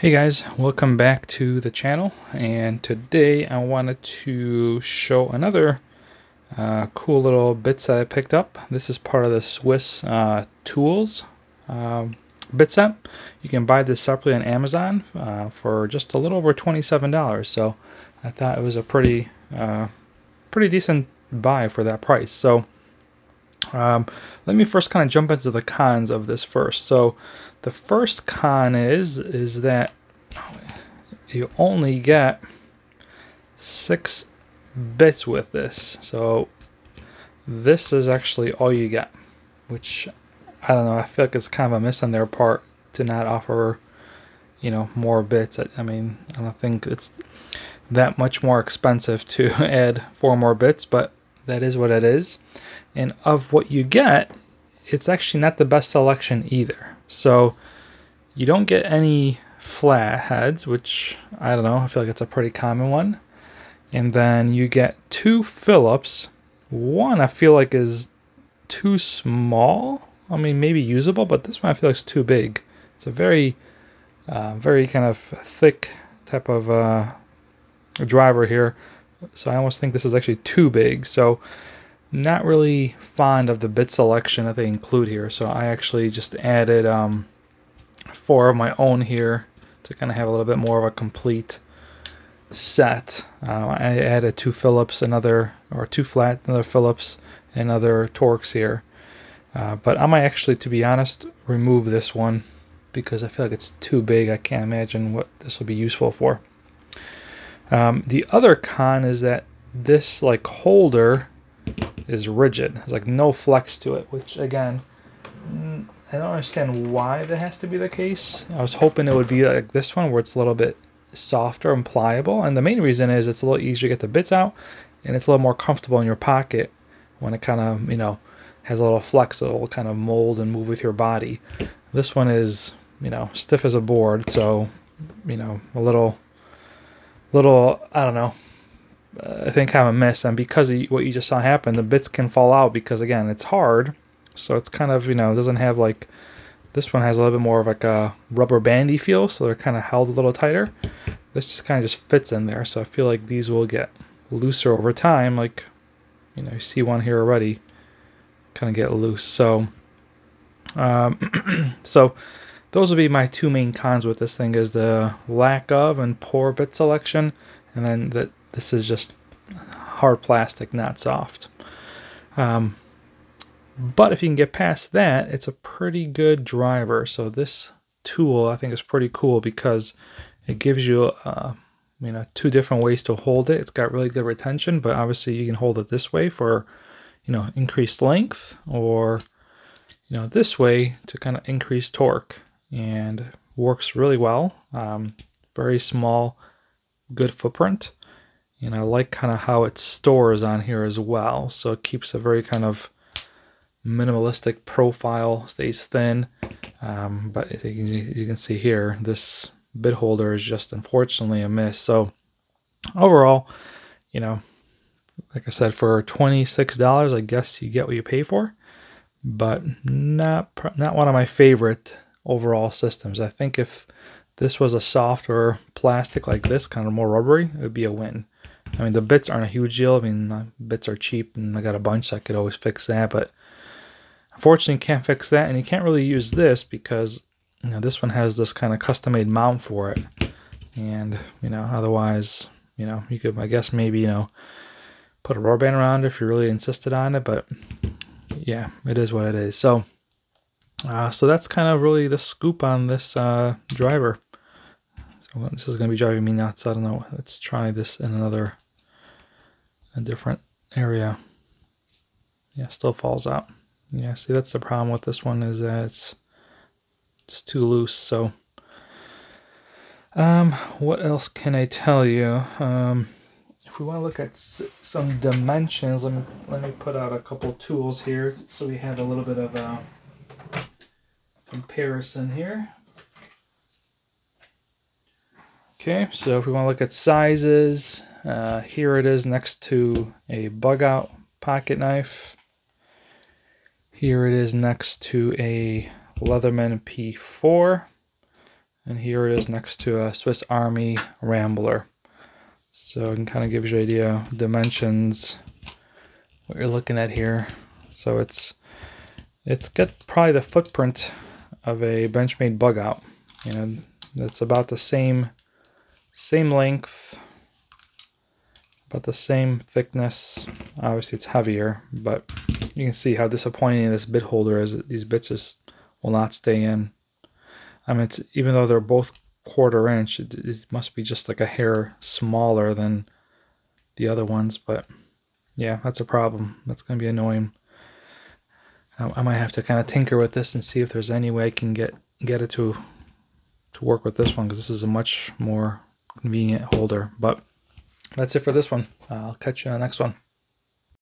Hey guys, welcome back to the channel, and today I wanted to show another cool little bits that I picked up. This is part of the Swiss Tools bit set. You can buy this separately on Amazon for just a little over $27, so I thought it was a pretty decent buy for that price. So let me first kind of jump into the cons of this first. So the first con is that you only get 6 bits with this. So this is actually all you get, which I don't know, I feel like it's kind of a miss on their part to not offer, you know, more bits. I mean, I don't think it's that much more expensive to add 4 more bits, but that is what it is. And of what you get, it's actually not the best selection either. So you don't get any flat heads, which I don't know, I feel like it's a pretty common one. And then you get 2 Phillips. One I feel like is too small. I mean, maybe usable, but this one I feel like is too big. It's a very kind of thick type of driver here. So I almost think this is actually too big. So not really fond of the bit selection that they include here. So I actually just added 4 of my own here to kind of have a little bit more of a complete set. I added 2 Phillips, or 2 flat, another Phillips, and other Torx here. But I might actually, to be honest, remove this one because I feel like it's too big. I can't imagine what this will be useful for. The other con is that this like holder is rigid. There's like no flex to it, which again, I don't understand why that has to be the case. I was hoping it would be like this one where it's a little bit softer and pliable, and the main reason is it's a little easier to get the bits out and it's a little more comfortable in your pocket when it kind of, you know, has a little flex. It'll kind of mold and move with your body. This one is, you know, stiff as a board, so, you know, a little I don't know, I think kind of a miss. And because of what you just saw happen, the bits can fall out because again it's hard, so it's kind of, you know, it doesn't have like, this one has a little bit more of like a rubber bandy feel, so they're kind of held a little tighter. This just kind of just fits in there, so I feel like these will get looser over time. Like, you know, you see one here already kind of get loose. So so those will be my 2 main cons with this thing, is the lack of and poor bit selection, and then that this is just hard plastic, not soft. But if you can get past that, it's a pretty good driver. So this tool I think is pretty cool because it gives you you know, 2 different ways to hold it. It's got really good retention, but obviously you can hold it this way for, you know, increased length, or, you know, this way to kind of increase torque, and works really well. Very small, good footprint, and I like kind of how it stores on here as well. So it keeps a very kind of minimalistic profile, stays thin, but you can see here, this bit holder is just unfortunately a miss. So overall, you know, like I said, for $26, I guess you get what you pay for, but not one of my favorite overall systems. I think if this was a softer plastic like this, kind of more rubbery, it would be a win. I mean, the bits aren't a huge deal. I mean, bits are cheap, and I got a bunch, so I could always fix that, but unfortunately, you can't fix that, and you can't really use this because, you know, this one has this kind of custom-made mount for it, and, you know, otherwise, you know, you could, I guess, maybe, you know, put a rubber band around it if you really insisted on it, but yeah, it is what it is. So, so that's kind of really the scoop on this driver. So this is going to be driving me nuts. I don't know. Let's try this in a different area. Yeah, still falls out. Yeah, see, that's the problem with this one, is that it's just too loose. So what else can I tell you? If we want to look at some dimensions, let me put out a couple tools here so we have a little bit of a comparison here. Okay, so if we want to look at sizes, here it is next to a bug out pocket knife. Here it is next to a Leatherman P4. and here it is next to a Swiss Army Rambler. So it can kind of give you an idea of dimensions, what you're looking at here. So it's got probably the footprint of a Benchmade bug out. You know, it's about the same length, about the same thickness. Obviously it's heavier, but you can see how disappointing this bit holder is. These bits just will not stay in. I mean, it's, even though they're both 1/4 inch, it must be just like a hair smaller than the other ones. But yeah, that's a problem. That's going to be annoying. I might have to kind of tinker with this and see if there's any way I can get it to work with this one, because this is a much more convenient holder. But that's it for this one. I'll catch you on the next one.